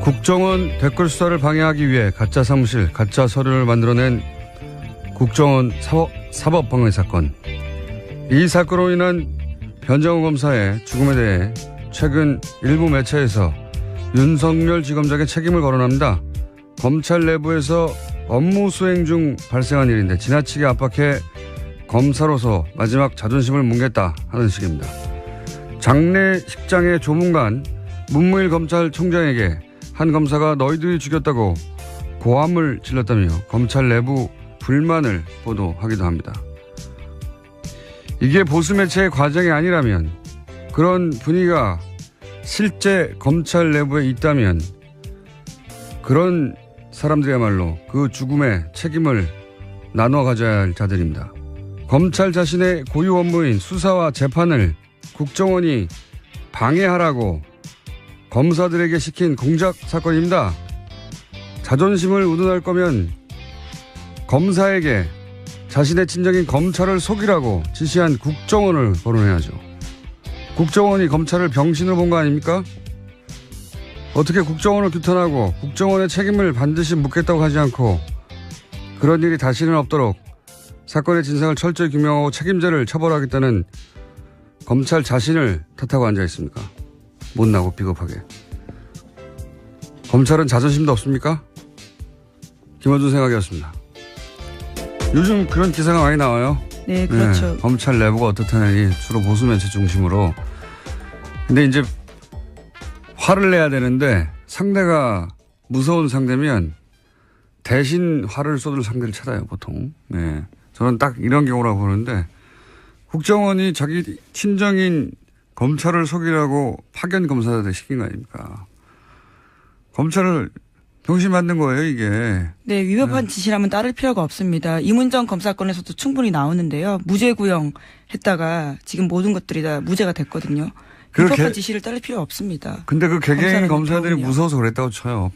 국정원 댓글 수사를 방해하기 위해 가짜 사무실, 가짜 서류를 만들어낸 국정원 사법방해 사건. 이 사건으로 인한 변정호 검사의 죽음에 대해 최근 일부 매체에서 윤석열 지검장의 책임을 거론합니다. 검찰 내부에서 업무 수행 중 발생한 일인데 지나치게 압박해 검사로서 마지막 자존심을 뭉갰다 하는 식입니다. 장례식장의 조문관 문무일 검찰총장에게 한 검사가 너희들이 죽였다고 고함을 질렀다며 검찰 내부 불만을 보도하기도 합니다. 이게 보수 매체의 과정이 아니라면, 그런 분위기가 실제 검찰 내부에 있다면 그런 사람들이야말로 그 죽음의 책임을 나눠 가져야 할 자들입니다. 검찰 자신의 고유 업무인 수사와 재판을 국정원이 방해하라고 검사들에게 시킨 공작 사건입니다. 자존심을 운운할 거면 검사에게 자신의 친정인 검찰을 속이라고 지시한 국정원을 거론해야죠. 국정원이 검찰을 병신으로 본 거 아닙니까? 어떻게 국정원을 규탄하고 국정원의 책임을 반드시 묻겠다고 하지 않고 그런 일이 다시는 없도록 사건의 진상을 철저히 규명하고 책임자를 처벌하겠다는 검찰 자신을 탓하고 앉아 있습니까? 못나고 비겁하게. 검찰은 자존심도 없습니까? 김어준 생각이었습니다. 요즘 그런 기사가 많이 나와요. 네, 그렇죠. 네, 검찰 내부가 어떻다니 주로 보수 매체 중심으로. 근데 이제 화를 내야 되는데 상대가 무서운 상대면 대신 화를 쏟을 상대를 찾아요, 보통. 네. 저는 딱 이런 경우라고 보는데, 국정원이 자기 친정인 검찰을 속이라고 파견 검사들 시킨 거 아닙니까? 검찰을 병신 만든 거예요, 이게. 네, 위법한 지시라면 따를 필요가 없습니다. 이문정 검사건에서도 충분히 나오는데요. 무죄 구형했다가 지금 모든 것들이 다 무죄가 됐거든요. 위법한 지시를 따를 필요 없습니다. 근데 그 개개인 검사들이 무서워서 그랬다고 쳐요.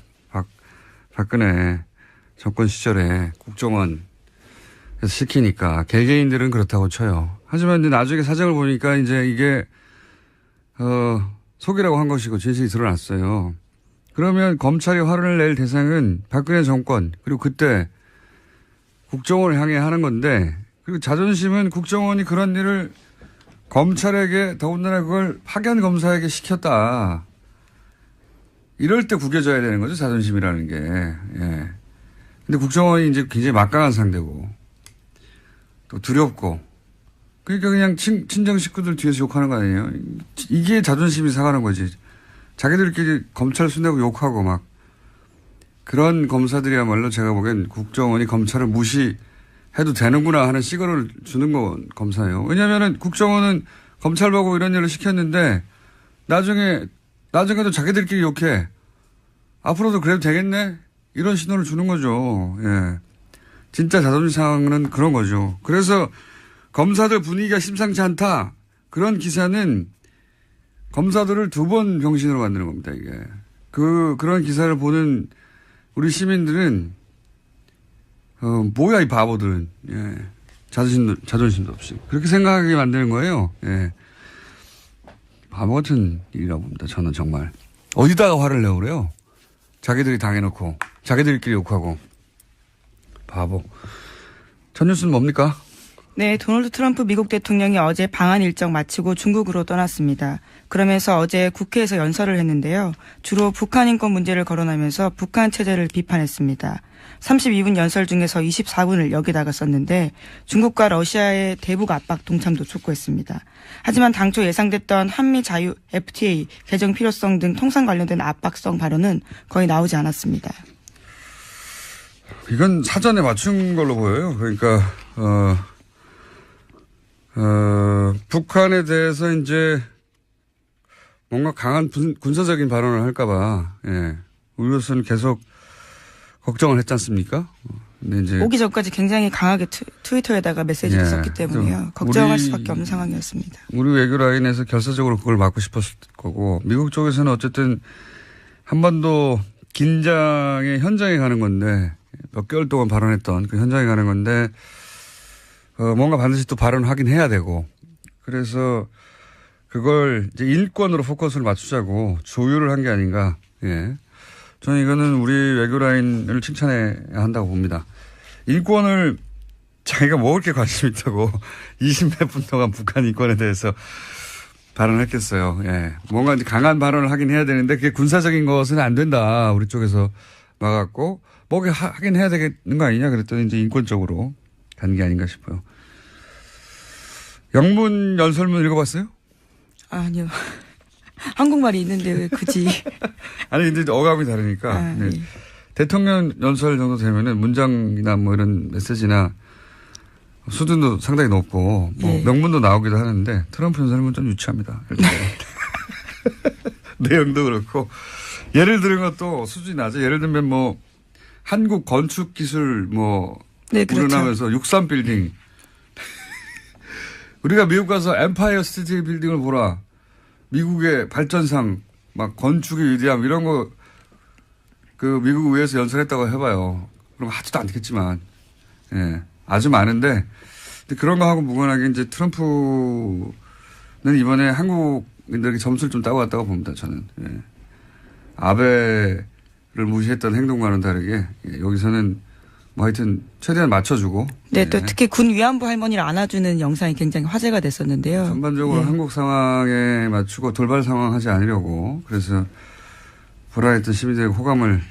박근혜 정권 시절에 국정원에서 시키니까 개개인들은 그렇다고 쳐요. 하지만 이제 나중에 사정을 보니까 이제 이게 속이라고 한 것이고 진실이 드러났어요. 그러면 검찰이 화를 낼 대상은 박근혜 정권, 그리고 그때 국정원을 향해 하는 건데, 그리고 자존심은 국정원이 그런 일을 검찰에게, 더군다나 그걸 파견 검사에게 시켰다. 이럴 때 구겨져야 되는 거죠, 자존심이라는 게. 예. 근데 국정원이 이제 굉장히 막강한 상대고, 또 두렵고, 그러니까 그냥 친정 식구들 뒤에서 욕하는 거 아니에요? 이게 자존심이 상하는 거지. 자기들끼리 검찰 순대고 욕하고 막. 그런 검사들이야말로 제가 보기엔 국정원이 검찰을 무시해도 되는구나 하는 시그널을 주는 건 검사예요. 왜냐면은 국정원은 검찰 보고 이런 일을 시켰는데 나중에도 자기들끼리 욕해. 앞으로도 그래도 되겠네? 이런 신호를 주는 거죠. 예. 진짜 자존심 상황은 그런 거죠. 그래서 검사들 분위기가 심상치 않다. 그런 기사는 검사들을 두 번 병신으로 만드는 겁니다, 이게. 그런 기사를 보는 우리 시민들은, 뭐야, 이 바보들은. 예. 자존심도 없이. 그렇게 생각하게 만드는 거예요. 예. 바보 같은 일이라고 봅니다, 저는 정말. 어디다가 화를 내고 그래요? 자기들이 당해놓고, 자기들끼리 욕하고. 바보. 첫 뉴스는 뭡니까? 네, 도널드 트럼프 미국 대통령이 어제 방한 일정 마치고 중국으로 떠났습니다. 그러면서 어제 국회에서 연설을 했는데요. 주로 북한 인권 문제를 거론하면서 북한 체제를 비판했습니다. 32분 연설 중에서 24분을 여기다가 썼는데 중국과 러시아의 대북 압박 동참도 촉구했습니다. 하지만 당초 예상됐던 한미 자유 FTA 개정 필요성 등 통상 관련된 압박성 발언은 거의 나오지 않았습니다. 이건 사전에 맞춘 걸로 보여요. 그러니까 북한에 대해서 이제 뭔가 강한 군사적인 발언을 할까봐, 예. 우리로서는 계속 걱정을 했지 않습니까? 근데 이제. 오기 전까지 굉장히 강하게 트위터에다가 메시지를 예. 썼기 때문에요. 걱정할 수밖에 없는 상황이었습니다. 우리 외교 라인에서 결사적으로 그걸 막고 싶었을 거고, 미국 쪽에서는 어쨌든 한반도 긴장의 현장에 가는 건데, 몇 개월 동안 발언했던 그 현장에 가는 건데, 뭔가 반드시 또 발언을 하긴 해야 되고, 그래서 그걸 이제 인권으로 포커스를 맞추자고 조율을 한 게 아닌가, 예. 저는 이거는 우리 외교 라인을 칭찬해야 한다고 봅니다. 인권을 자기가 먹을 게 관심 있다고 20몇 분 동안 북한 인권에 대해서 발언했겠어요. 예. 뭔가 이제 강한 발언을 하긴 해야 되는데 그게 군사적인 것은 안 된다. 우리 쪽에서 막았고 뭐게 하긴 해야 되는 거 아니냐 그랬더니 이제 인권적으로 간 게 아닌가 싶어요. 영문 연설문 읽어봤어요? 아니요. 한국말이 있는데 왜 굳이. 아니 근데 어감이 다르니까. 네. 예. 대통령 연설 정도 되면은 문장이나 뭐 이런 메시지나 수준도 상당히 높고 뭐 예. 명문도 나오기도 하는데 트럼프 연설문 좀 유치합니다. 내용도 그렇고 예를 들은 것도 수준이 낮아. 예를 들면 뭐 한국 건축 기술 뭐 네, 그렇죠. 우러나면서 63 빌딩. 우리가 미국 가서 엠파이어 스테이트 빌딩을 보라. 미국의 발전상 막 건축의 위대함 이런 거 그 미국 의회에서 연설했다고 해봐요. 그럼 하지도 않겠지만 예 아주 많은데 근데 그런 거 하고 무관하게 이제 트럼프는 이번에 한국인들에게 점수를 좀 따고 왔다고 봅니다. 저는 예. 아베를 무시했던 행동과는 다르게 예, 여기서는 뭐 하여튼 최대한 맞춰주고 네, 예. 또 특히 군 위안부 할머니를 안아주는 영상이 굉장히 화제가 됐었는데요. 전반적으로 예. 한국 상황에 맞추고 돌발 상황하지 않으려고 그래서 불안했던 시민들의 호감을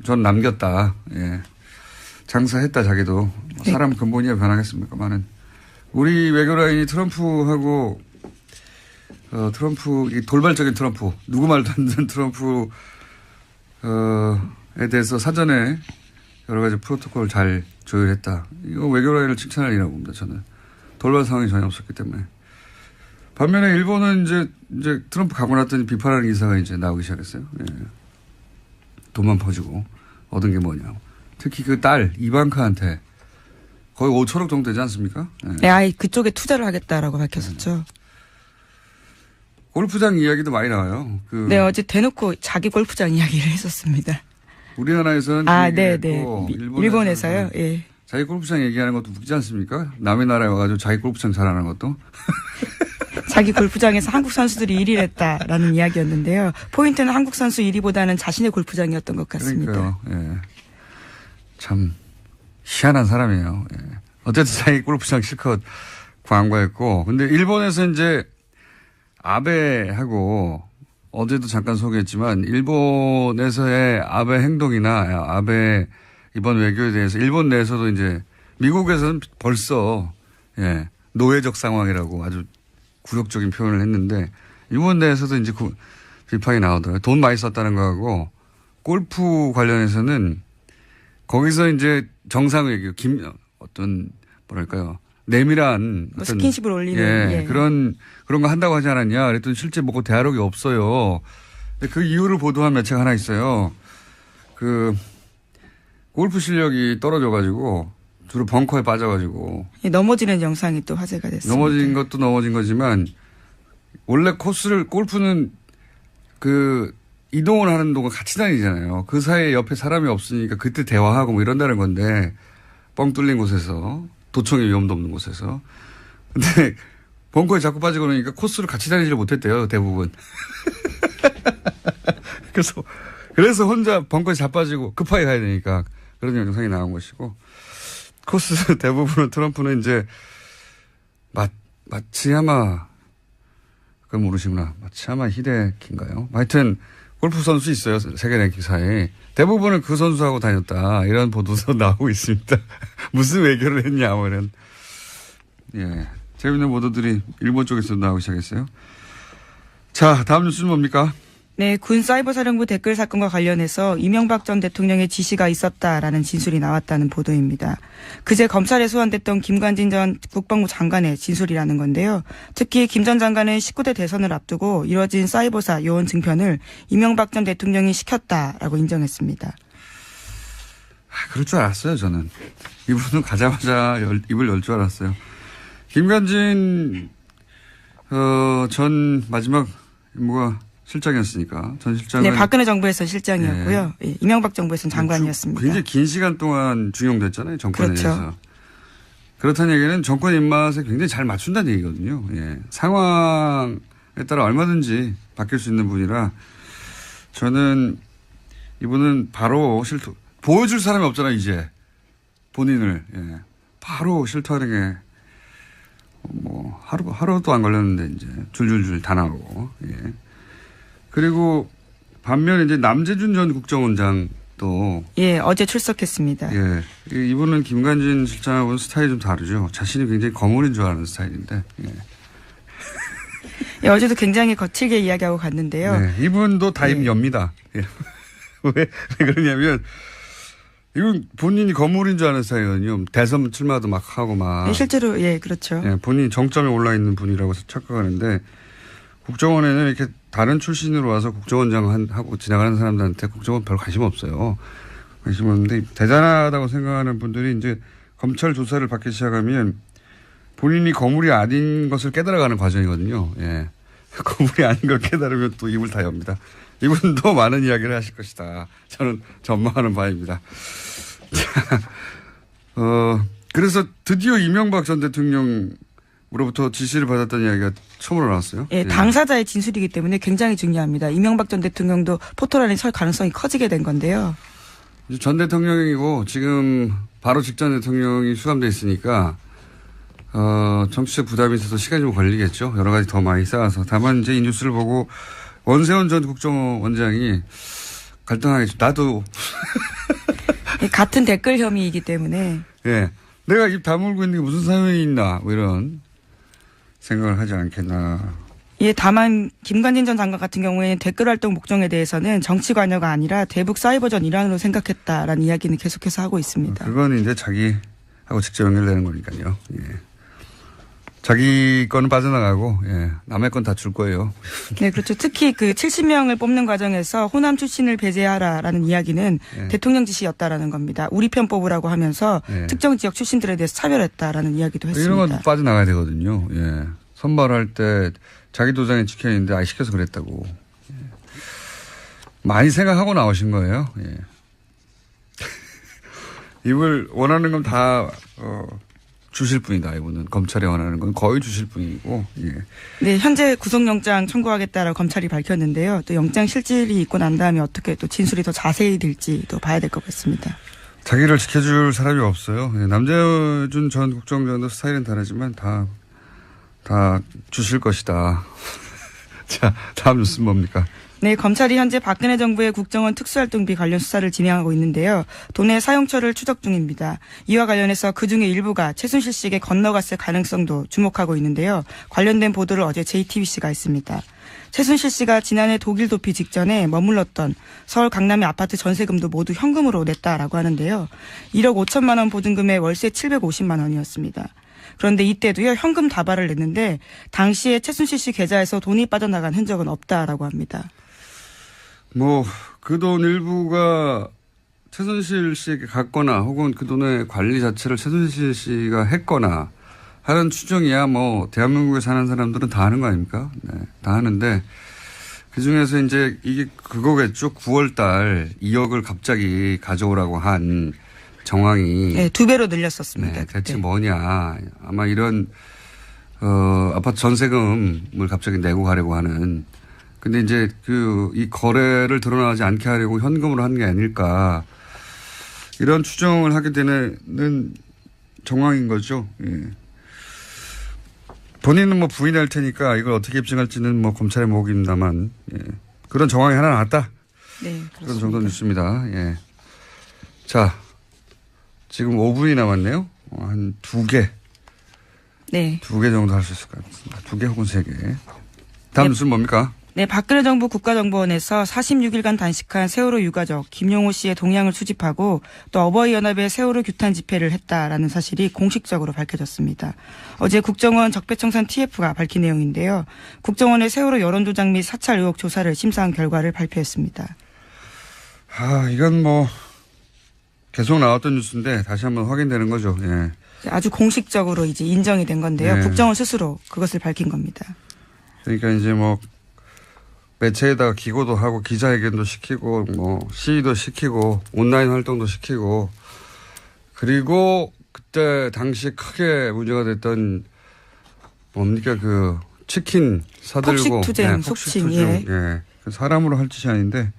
전 남겼다. 예. 장사했다 자기도. 사람 근본이야 변하겠습니까만은 우리 외교 라인이 트럼프하고 트럼프 이 돌발적인 트럼프 누구 말도 안 듣는 트럼프에 대해서 사전에 여러 가지 프로토콜을 잘 조율했다. 이거 외교 라인을 칭찬할 일이라고 봅니다. 저는 돌발 상황이 전혀 없었기 때문에. 반면에 일본은 이제 트럼프 가고 났더니 비판하는 기사가 이제 나오기 시작했어요. 예. 돈만 퍼주고 얻은 게 뭐냐. 특히 그 딸 이방카한테 거의 5천억 정도 되지 않습니까? 예. 네, 아예 그쪽에 투자를 하겠다라고 밝혔었죠. 골프장 이야기도 많이 나와요. 네, 어제 대놓고 자기 골프장 이야기를 했었습니다. 우리나라에서는 네. 일본에서요. 예. 자기 골프장 얘기하는 것도 웃기지 않습니까? 남의 나라에 와가지고 자기 골프장 잘하는 것도. 자기 골프장에서 한국 선수들이 1위를 했다라는 이야기였는데요. 포인트는 한국 선수 1위보다는 자신의 골프장이었던 것 같습니다. 그러니까요. 예. 참 희한한 사람이에요. 예. 어쨌든 자기 골프장 실컷 광고했고, 근데 일본에서 이제 아베하고 어제도 잠깐 소개했지만 일본에서의 아베 행동이나 아베 이번 외교에 대해서 일본 내에서도 이제 미국에서는 벌써 예, 노예적 상황이라고 아주 굴욕적인 표현을 했는데 일본 내에서도 이제 비판이 나오더라고요. 돈 많이 썼다는 거하고 골프 관련해서는 거기서 이제 정상 외교 어떤 뭐랄까요 내밀한 뭐 스킨십을 올리는 예. 그런 거 한다고 하지 않았냐. 그랬더니 실제 뭐 대화록이 없어요. 근데 그 이유를 보도한 매체가 하나 있어요. 그 골프 실력이 떨어져가지고 주로 벙커에 빠져가지고 넘어지는 영상이 또 화제가 됐습니다. 넘어진 것도 넘어진 거지만 원래 코스를 골프는 그 이동을 하는 동안 같이 다니잖아요. 그 사이에 옆에 사람이 없으니까 그때 대화하고 뭐 이런다는 건데 뻥 뚫린 곳에서 도청의 위험도 없는 곳에서. 근데 벙커에 자꾸 빠지고 그러니까 코스를 같이 다니지를 못했대요. 대부분. 그래서 혼자 벙커에 자빠지고 급하게 가야 되니까 그런 영상이 나온 것이고 코스 대부분은 트럼프는 이제 마츠야마 그걸 모르시구나. 마츠야마 히데키인가요? 하여튼 골프 선수 있어요. 세계 랭킹사에. 대부분은 그 선수하고 다녔다. 이런 보도도 나오고 있습니다. 무슨 외교를 했냐, 뭐 이런. 예. 재밌는 보도들이 일본 쪽에서 나오기 시작했어요. 자, 다음 뉴스는 뭡니까? 네, 군 사이버사령부 댓글 사건과 관련해서 이명박 전 대통령의 지시가 있었다라는 진술이 나왔다는 보도입니다. 그제 검찰에 소환됐던 김관진 전 국방부 장관의 진술이라는 건데요. 특히 김 전 장관은 19대 대선을 앞두고 이뤄진 사이버사 요원 증편을 이명박 전 대통령이 시켰다라고 인정했습니다. 그럴 줄 알았어요, 저는. 이분은 가자마자 입을 열 줄 알았어요. 김관진 전 마지막 임무가 실장이었으니까 전 실장은 네, 박근혜 정부에서 실장이었고요. 예, 이명박 정부에서는 장관이었습니다. 굉장히 긴 시간 동안 중용됐잖아요. 정권에 그렇죠. 의해서. 그렇다는 얘기는 정권 입맛에 굉장히 잘 맞춘다는 얘기거든요. 예. 상황에 따라 얼마든지 바뀔 수 있는 분이라 저는 이분은 바로 보여줄 사람이 없잖아요, 이제. 본인을. 예. 바로 실토하는 게, 뭐, 하루도 안 걸렸는데, 이제, 줄줄줄 다 나오고, 예. 그리고, 반면에 이제 남재준 전 국정원장도. 예, 어제 출석했습니다. 예. 이분은 김관진 실장하고는 스타일이 좀 다르죠. 자신이 굉장히 거물인 줄 아는 스타일인데, 예. 예, 어제도 굉장히 거칠게 이야기하고 갔는데요. 네, 이분도 다임엽니다. 예. 왜 그러냐면, 이건 본인이 거물인 줄 아는 스타일이거든요. 대선 출마도 막 하고 막. 예, 실제로, 예, 그렇죠. 예, 본인이 정점에 올라 있는 분이라고 착각하는데, 국정원에는 이렇게 다른 출신으로 와서 국정원장 하고 지나가는 사람들한테 국정원 별 관심 없어요. 관심 없는데, 대단하다고 생각하는 분들이 이제 검찰 조사를 받기 시작하면 본인이 거물이 아닌 것을 깨달아가는 과정이거든요. 예. 거물이 아닌 걸 깨달으면 또 입을 다 엽니다. 이분도 많은 이야기를 하실 것이다. 저는 전망하는 바입니다. 자, 그래서 드디어 이명박 전 대통령으로부터 지시를 받았다는 이야기가 처음으로 나왔어요. 예, 예. 당사자의 진술이기 때문에 굉장히 중요합니다. 이명박 전 대통령도 포토라인에 설 가능성이 커지게 된 건데요. 전 대통령이고 지금 바로 직전 대통령이 수감돼 있으니까 정치적 부담이 있어서 시간이 좀 걸리겠죠. 여러 가지 더 많이 쌓아서. 다만 이제 이 뉴스를 보고 원세훈 전 국정원장이 갈등하겠죠. 나도. 예, 같은 댓글 혐의이기 때문에. 예. 내가 입 다물고 있는 게 무슨 사연이 있나. 뭐 이런 생각을 하지 않겠나. 예, 다만 김관진 전 장관 같은 경우에는 댓글 활동 목적에 대해서는 정치 관여가 아니라 대북 사이버전 일환으로 생각했다라는 이야기는 계속해서 하고 있습니다. 그건 이제 자기하고 직접 연결되는 거니까요. 예. 자기 거는 빠져나가고, 예. 남의 건 다 줄 거예요. 네, 그렇죠. 특히 그 70명을 뽑는 과정에서 호남 출신을 배제하라라는 이야기는 예. 대통령 지시였다라는 겁니다. 우리 편 뽑으라고 하면서 예. 특정 지역 출신들에 대해서 차별했다라는 이야기도 했습니다. 이런 건 빠져나가야 되거든요. 예. 선발할 때 자기 도장에 찍혀 있는데 시켜서 그랬다고. 예. 많이 생각하고 나오신 거예요. 예. 이걸 원하는 건 다, 주실 분이다. 이분은 검찰이 원하는 건 거의 주실 분이고. 예. 네, 현재 구속영장 청구하겠다라고 검찰이 밝혔는데요. 또 영장 실질이 있고 난 다음에 어떻게 또 진술이 더 자세히 될지 또 봐야 될 것 같습니다. 자기를 지켜줄 사람이 없어요. 예. 남재준 전 국정원장도 스타일은 다르지만 다 주실 것이다. 자, 다음 뉴스는 뭡니까? 네, 검찰이 현재 박근혜 정부의 국정원 특수활동비 관련 수사를 진행하고 있는데요. 돈의 사용처를 추적 중입니다. 이와 관련해서 그중에 일부가 최순실 씨에게 건너갔을 가능성도 주목하고 있는데요. 관련된 보도를 어제 JTBC가 했습니다. 최순실 씨가 지난해 독일 도피 직전에 머물렀던 서울 강남의 아파트 전세금도 모두 현금으로 냈다라고 하는데요. 1억 5천만 원 보증금에 월세 750만 원이었습니다. 그런데 이때도요, 현금 다발을 냈는데 당시에 최순실 씨 계좌에서 돈이 빠져나간 흔적은 없다라고 합니다. 뭐, 그 돈 일부가 최순실 씨에게 갔거나 혹은 그 돈의 관리 자체를 최순실 씨가 했거나 하는 추정이야 뭐, 대한민국에 사는 사람들은 다 하는 거 아닙니까? 네, 다 하는데 그 중에서 이제 이게 그거겠죠. 9월 달 2억을 갑자기 가져오라고 한 정황이. 네, 2배로 늘렸었습니다. 네, 대체 그때. 뭐냐. 아마 이런, 아파트 전세금을 갑자기 내고 가려고 하는. 근데 이제 이 거래를 드러나지 않게 하려고 현금으로 하는 게 아닐까. 이런 추정을 하게 되는 정황인 거죠. 예. 본인은 뭐 부인할 테니까 이걸 어떻게 입증할지는 뭐 검찰의 몫입니다만, 예. 그런 정황이 하나 나왔다. 네, 그렇습니다. 그런 정도 뉴스입니다. 예. 자, 지금 5분이 남았네요. 한 2개. 네. 2개 정도 할 수 있을 것 같습니다. 2개 혹은 3개. 다음 뉴스는 뭡니까? 네, 박근혜 정부 국가정보원에서 46일간 단식한 세월호 유가족 김용호 씨의 동향을 수집하고 또 어버이연합의 세월호 규탄 집회를 했다라는 사실이 공식적으로 밝혀졌습니다. 어제 국정원 적폐청산 TF가 밝힌 내용인데요. 국정원의 세월호 여론조작 및 사찰 의혹 조사를 심사한 결과를 발표했습니다. 이건 뭐 계속 나왔던 뉴스인데 다시 한번 확인되는 거죠. 예. 아주 공식적으로 이제 인정이 된 건데요. 네. 국정원 스스로 그것을 밝힌 겁니다. 그러니까 이제 뭐 매체에다가 기고도 하고 기자회견도 시키고 뭐 시위도 시키고 온라인 활동도 시키고 그리고 그때 당시에 크게 문제가 됐던 뭡니까 그 치킨 사들고 폭식투쟁, 폭식투쟁. 속칭, 예. 예. 사람으로 할 짓이 아닌데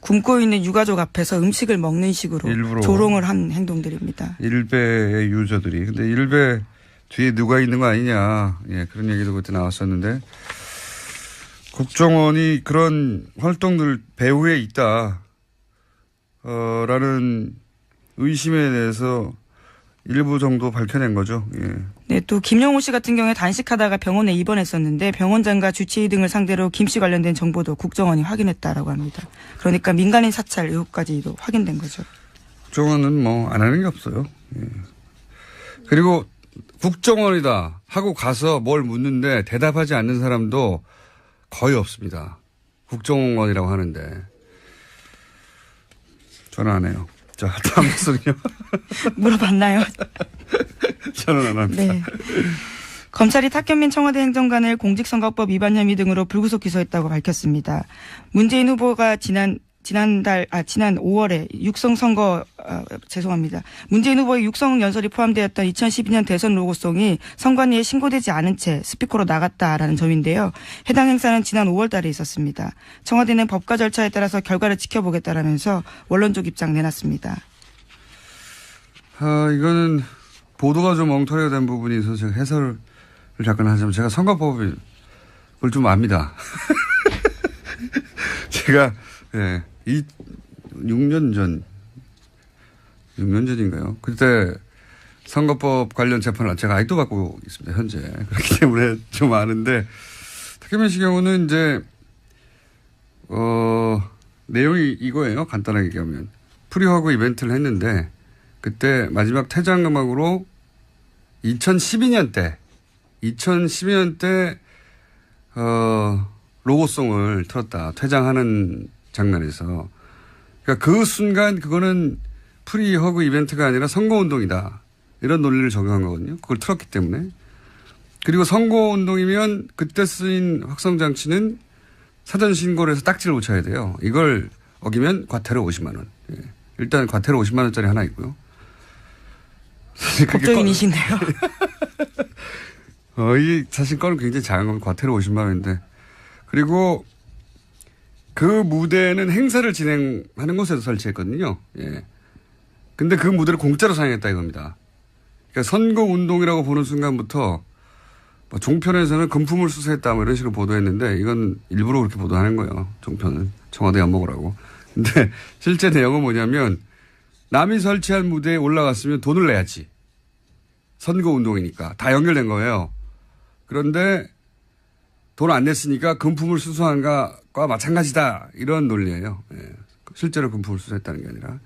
굶고 있는 유가족 앞에서 음식을 먹는 식으로 일부러 조롱을 한 행동들입니다. 일베의 유저들이. 근데 일베 뒤에 누가 있는 거 아니냐. 예, 그런 얘기도 그때 나왔었는데 국정원이 그런 활동들 배후에 있다. 라는 의심에 대해서 일부 정도 밝혀낸 거죠. 예. 네, 또 김영호 씨 같은 경우에 단식하다가 병원에 입원했었는데 병원장과 주치의 등을 상대로 김 씨 관련된 정보도 국정원이 확인했다라고 합니다. 그러니까 민간인 사찰 의혹까지도 확인된 거죠. 국정원은 뭐 안 하는 게 없어요. 예. 그리고 국정원이다 하고 가서 뭘 묻는데 대답하지 않는 사람도 거의 없습니다. 국정원이라고 하는데. 저는 안 해요. 자, 다음 뉴스는요. 물어봤나요? 저는 안 합니다. 네. 검찰이 탁현민 청와대 행정관을 공직선거법 위반 혐의 등으로 불구속 기소했다고 밝혔습니다. 문재인 후보가 지난 5월에 문재인 후보의 육성 연설이 포함되었던 2012년 대선 로고송이 선관위에 신고되지 않은 채 스피커로 나갔다라는 점인데요. 해당 행사는 지난 5월 달에 있었습니다. 청와대는 법과 절차에 따라서 결과를 지켜보겠다라면서 원론적 입장 내놨습니다. 이거는 보도가 좀 엉터리가 된 부분이 있어서 제가 해설을 잠깐 하자면 제가 선거법을 좀 압니다. 제가 6년 전인가요? 그때 선거법 관련 재판을 제가 아직도 받고 있습니다. 현재. 그렇기 때문에 좀 아는데 탁현민 씨 경우는 이제 내용이 이거예요. 간단하게 얘기하면. 프리허그 이벤트를 했는데 그때 마지막 퇴장 음악으로 2012년 때 로고송을 틀었다. 퇴장하는 장면에서. 그러니까 그 순간 그거는 프리허그 이벤트가 아니라 선거운동이다. 이런 논리를 적용한 거거든요. 그걸 틀었기 때문에. 그리고 선거운동이면 그때 쓰인 확성장치는 사전 신고를 해서 딱지를 붙여야 돼요. 이걸 어기면 과태료 50만 원. 예. 일단 과태료 50만 원짜리 하나 있고요. 법조인이신데요. 이 사실 건은 굉장히 작은 건 과태료 50만 원인데. 그리고 그 무대는 행사를 진행하는 곳에서 설치했거든요. 예. 근데 그 무대를 공짜로 사용했다 이겁니다. 그러니까 선거 운동이라고 보는 순간부터 뭐 종편에서는 금품을 수수했다 뭐 이런 식으로 보도했는데 이건 일부러 그렇게 보도하는 거예요. 종편은 청와대 엿먹으라고. 근데 실제 내용은 뭐냐면 남이 설치한 무대에 올라갔으면 돈을 내야지. 선거 운동이니까 다 연결된 거예요. 그런데 돈 안 냈으니까 금품을 수수한 것과 마찬가지다. 이런 논리예요. 예. 실제로 금품을 수수했다는 게 아니라.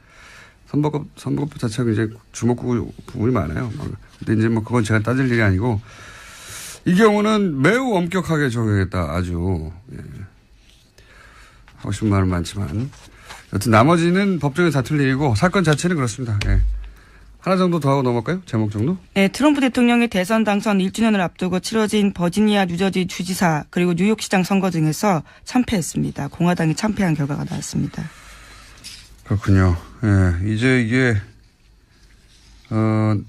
선거법 자체가 이제 주목구 부분이 많아요. 근데 이제 뭐 그건 제가 따질 일이 아니고 이 경우는 매우 엄격하게 적용했다. 아주. 예. 하고 싶은 말은 많지만. 여튼 나머지는 법정에서 다툴 일이고 사건 자체는 그렇습니다. 예. 하나 정도 더 하고 넘어갈까요? 제목 정도? 네, 트럼프 대통령이 대선 당선 1주년을 앞두고 치러진 버지니아 뉴저지 주지사 그리고 뉴욕시장 선거 등에서 참패했습니다. 공화당이 참패한 결과가 나왔습니다. 그렇군요. 예, 이제 이게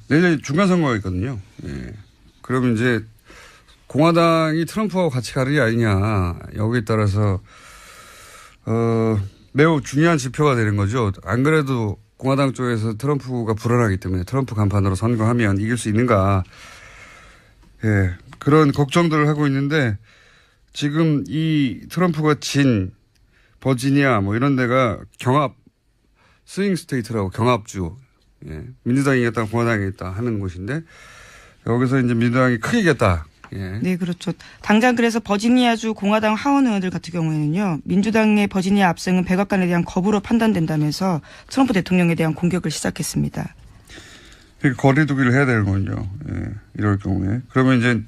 내일 중간 선거가 있거든요. 예. 그러면 이제 공화당이 트럼프하고 같이 가느냐 아니냐 여기에 따라서 매우 중요한 지표가 되는 거죠. 안 그래도 공화당 쪽에서 트럼프가 불안하기 때문에 트럼프 간판으로 선거하면 이길 수 있는가. 예, 그런 걱정들을 하고 있는데 지금 이 트럼프가 진 버지니아 뭐 이런 데가 경합 스윙 스테이트라고 경합주. 예, 민주당이 이겼다 공화당이 이겼다 하는 곳인데 여기서 이제 민주당이 크게 이겼다. 예. 네, 그렇죠. 당장 그래서 버지니아주 공화당 하원 의원들 같은 경우에는요. 민주당의 버지니아 압승은 백악관에 대한 거부로 판단된다면서 트럼프 대통령에 대한 공격을 시작했습니다. 거리 두기를 해야 되는군요. 예, 이럴 경우에. 그러면 이제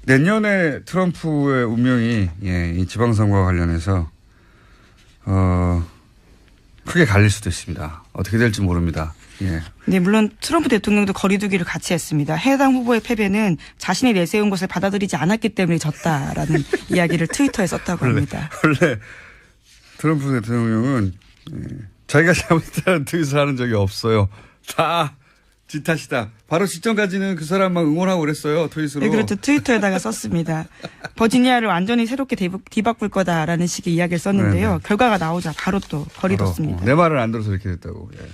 내년에 트럼프의 운명이 이 지방선거와 관련해서 크게 갈릴 수도 있습니다. 어떻게 될지 모릅니다. 예. 네, 물론 트럼프 대통령도 거리두기를 같이 했습니다. 해당 후보의 패배는 자신이 내세운 것을 받아들이지 않았기 때문에 졌다라는 이야기를 트위터에 썼다고 합니다. 원래 트럼프 대통령은 자기가 잘못했다는 트윗을 하는 적이 없어요. 다 지 탓이다. 바로 직전까지는 그 사람만 응원하고 그랬어요. 트윗으로. 네, 그렇죠. 트위터에다가 썼습니다. 버지니아를 완전히 새롭게 뒤바꿀 거다라는 식의 이야기를 썼는데요. 네네. 결과가 나오자 바로 또 거리뒀습니다. 내 말을 안 들어서 이렇게 됐다고. 예.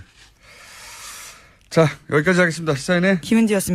자, 여기까지 하겠습니다. 시사인의 김은지였습니다.